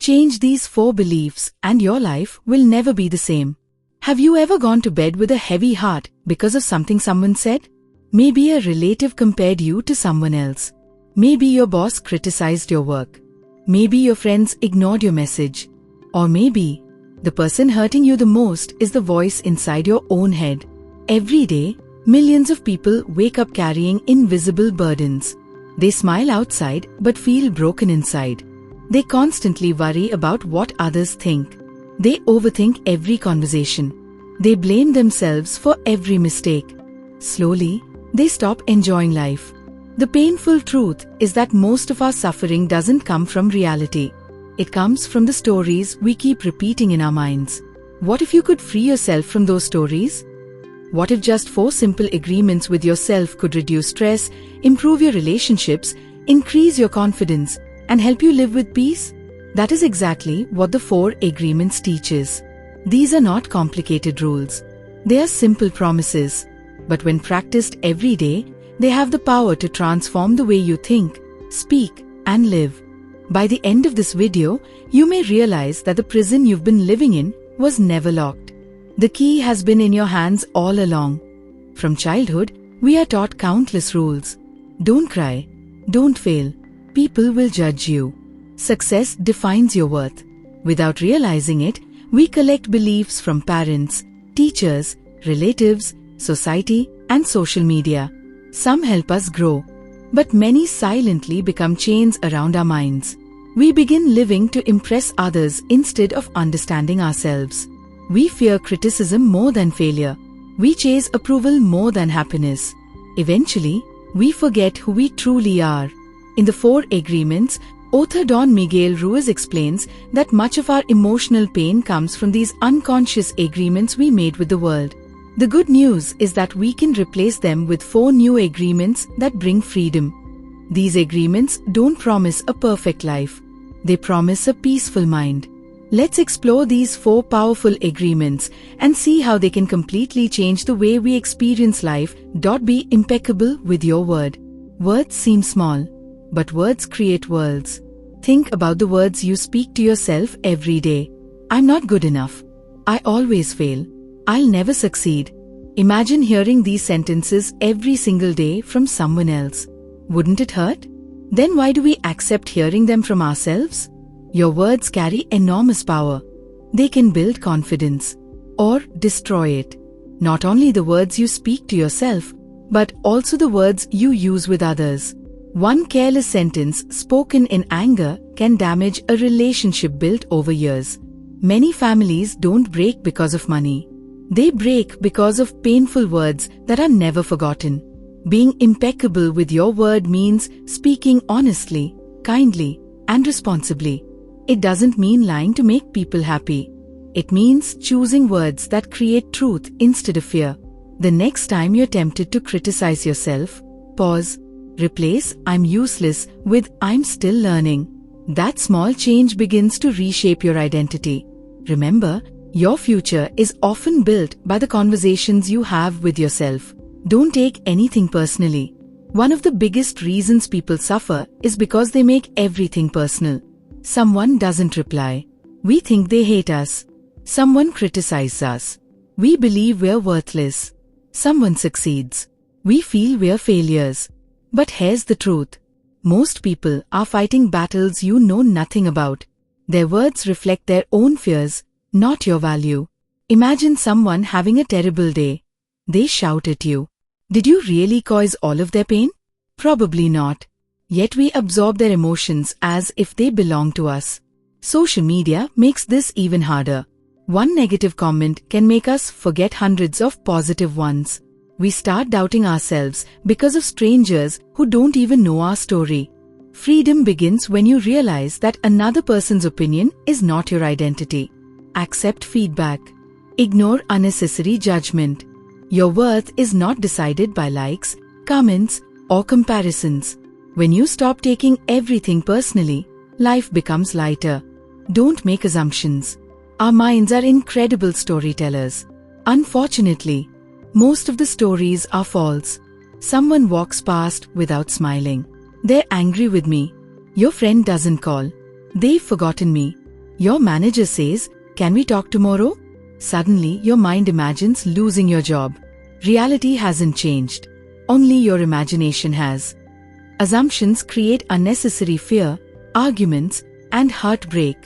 Change these 4 beliefs and your life will never be the same. Have you ever gone to bed with a heavy heart because of something someone said? Maybe a relative compared you to someone else. Maybe your boss criticized your work. Maybe your friends ignored your message. Or maybe the person hurting you the most is the voice inside your own head. Every day, millions of people wake up carrying invisible burdens. They smile outside but feel broken inside. They constantly worry about what others think. They overthink every conversation. They blame themselves for every mistake. Slowly, they stop enjoying life. The painful truth is that most of our suffering doesn't come from reality. It comes from the stories we keep repeating in our minds. What if you could free yourself from those stories? What if just 4 simple agreements with yourself could reduce stress, improve your relationships, increase your confidence, and help you live with peace? That is exactly what the 4 agreements teaches. These are not complicated rules. They are simple promises. But when practiced every day, they have the power to transform the way you think, speak, and live. By the end of this video, you may realize that the prison you've been living in was never locked. The key has been in your hands all along. From childhood, we are taught countless rules. Don't cry. Don't fail. People will judge you. Success defines your worth. Without realizing it, we collect beliefs from parents, teachers, relatives, society, and social media. Some help us grow, but many silently become chains around our minds. We begin living to impress others instead of understanding ourselves. We fear criticism more than failure. We chase approval more than happiness. Eventually, we forget who we truly are. In the 4 agreements, author Don Miguel Ruiz explains that much of our emotional pain comes from these unconscious agreements we made with the world. The good news is that we can replace them with 4 new agreements that bring freedom. These agreements don't promise a perfect life. They promise a peaceful mind. Let's explore these 4 powerful agreements and see how they can completely change the way we experience life. Be impeccable with your word. Words seem small, but words create worlds. Think about the words you speak to yourself every day. I'm not good enough. I always fail. I'll never succeed. Imagine hearing these sentences every single day from someone else. Wouldn't it hurt? Then why do we accept hearing them from ourselves? Your words carry enormous power. They can build confidence or destroy it. Not only the words you speak to yourself, but also the words you use with others. One careless sentence spoken in anger can damage a relationship built over years. Many families don't break because of money. They break because of painful words that are never forgotten. Being impeccable with your word means speaking honestly, kindly, and responsibly. It doesn't mean lying to make people happy. It means choosing words that create truth instead of fear. The next time you're tempted to criticize yourself, pause. Replace "I'm useless" with "I'm still learning." That small change begins to reshape your identity. Remember, your future is often built by the conversations you have with yourself. Don't take anything personally. One of the biggest reasons people suffer is because they make everything personal. Someone doesn't reply. We think they hate us. Someone criticizes us. We believe we're worthless. Someone succeeds. We feel we're failures. But here's the truth. Most people are fighting battles you know nothing about. Their words reflect their own fears, not your value. Imagine someone having a terrible day. They shout at you. Did you really cause all of their pain? Probably not. Yet we absorb their emotions as if they belong to us. Social media makes this even harder. One negative comment can make us forget hundreds of positive ones. We start doubting ourselves because of strangers who don't even know our story. Freedom begins when you realize that another person's opinion is not your identity. Accept feedback. Ignore unnecessary judgment. Your worth is not decided by likes, comments, or comparisons. When you stop taking everything personally, life becomes lighter. Don't make assumptions. Our minds are incredible storytellers. Unfortunately, most of the stories are false. Someone walks past without smiling. They're angry with me. Your friend doesn't call. They've forgotten me. Your manager says, "Can we talk tomorrow?" Suddenly, your mind imagines losing your job. Reality hasn't changed. Only your imagination has. Assumptions create unnecessary fear, arguments, and heartbreak.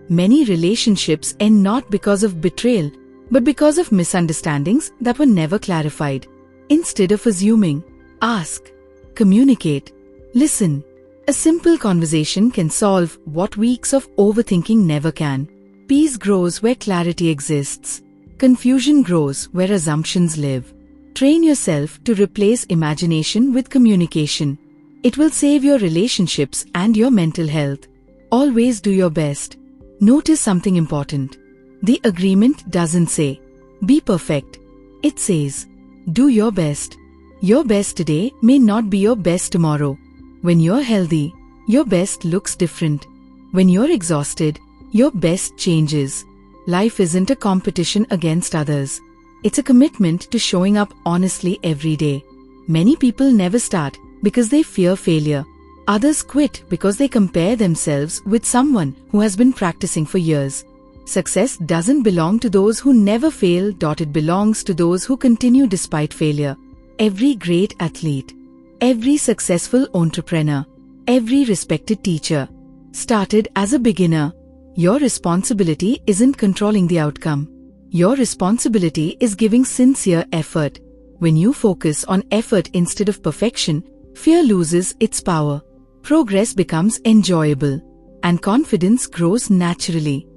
Many relationships end not because of betrayal, but because of misunderstandings that were never clarified. Instead of assuming, ask, communicate, listen. A simple conversation can solve what weeks of overthinking never can. Peace grows where clarity exists. Confusion grows where assumptions live. Train yourself to replace imagination with communication. It will save your relationships and your mental health. Always do your best. Notice something important. The agreement doesn't say, "Be perfect." It says, "Do your best." Your best today may not be your best tomorrow. When you're healthy, your best looks different. When you're exhausted, your best changes. Life isn't a competition against others. It's a commitment to showing up honestly every day. Many people never start because they fear failure. Others quit because they compare themselves with someone who has been practicing for years. Success doesn't belong to those who never fail. It belongs to those who continue despite failure. Every great athlete, every successful entrepreneur, every respected teacher started as a beginner. Your responsibility isn't controlling the outcome. Your responsibility is giving sincere effort. When you focus on effort instead of perfection, fear loses its power. Progress becomes enjoyable, and confidence grows naturally.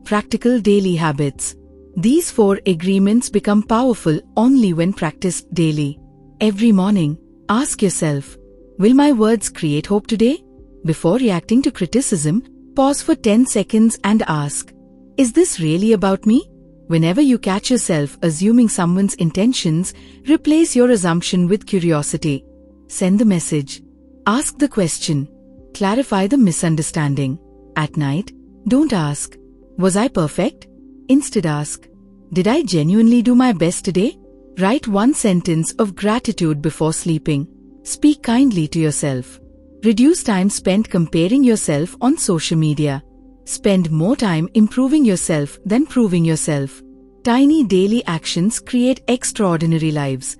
Practical daily habits. These 4 agreements become powerful only when practiced daily. Every morning, ask yourself, will my words create hope today? Before reacting to criticism, pause for 10 seconds and ask, is this really about me? Whenever you catch yourself assuming someone's intentions, replace your assumption with curiosity. Send the message. Ask the question. Clarify the misunderstanding. At night, don't ask, was I perfect? Instead ask, did I genuinely do my best today? Write 1 sentence of gratitude before sleeping. Speak kindly to yourself. Reduce time spent comparing yourself on social media. Spend more time improving yourself than proving yourself. Tiny daily actions create extraordinary lives.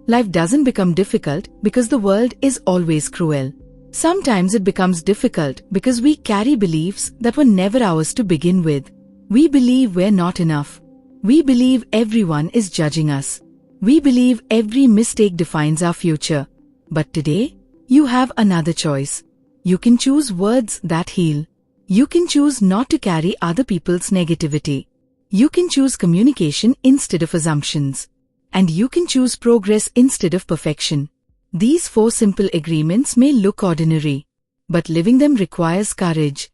Life doesn't become difficult because the world is always cruel. Sometimes it becomes difficult because we carry beliefs that were never ours to begin with. We believe we're not enough. We believe everyone is judging us. We believe every mistake defines our future. But today, you have another choice. You can choose words that heal. You can choose not to carry other people's negativity. You can choose communication instead of assumptions. And you can choose progress instead of perfection. These 4 simple agreements may look ordinary, but living them requires courage.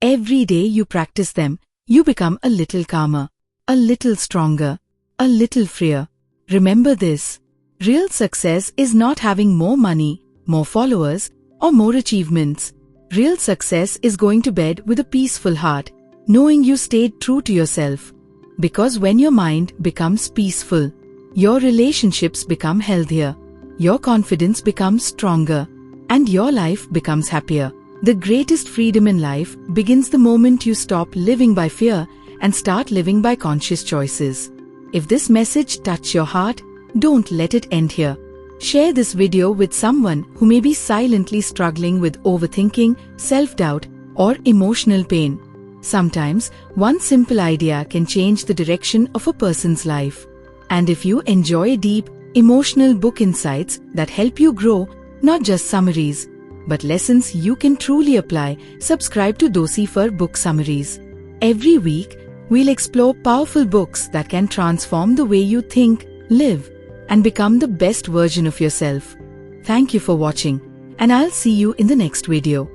Every day you practice them, you become a little calmer, a little stronger, a little freer. Remember this. Real success is not having more money, more followers, or more achievements. Real success is going to bed with a peaceful heart, knowing you stayed true to yourself. Because when your mind becomes peaceful, your relationships become healthier, your confidence becomes stronger, and your life becomes happier. The greatest freedom in life begins the moment you stop living by fear and start living by conscious choices. If this message touched your heart, don't let it end here. Share this video with someone who may be silently struggling with overthinking, self-doubt, or emotional pain. Sometimes, one simple idea can change the direction of a person's life. And if you enjoy deep, emotional book insights that help you grow, not just summaries, but lessons you can truly apply, subscribe to Dosifar Book Summaries. Every week, we'll explore powerful books that can transform the way you think, live, and become the best version of yourself. Thank you for watching, and I'll see you in the next video.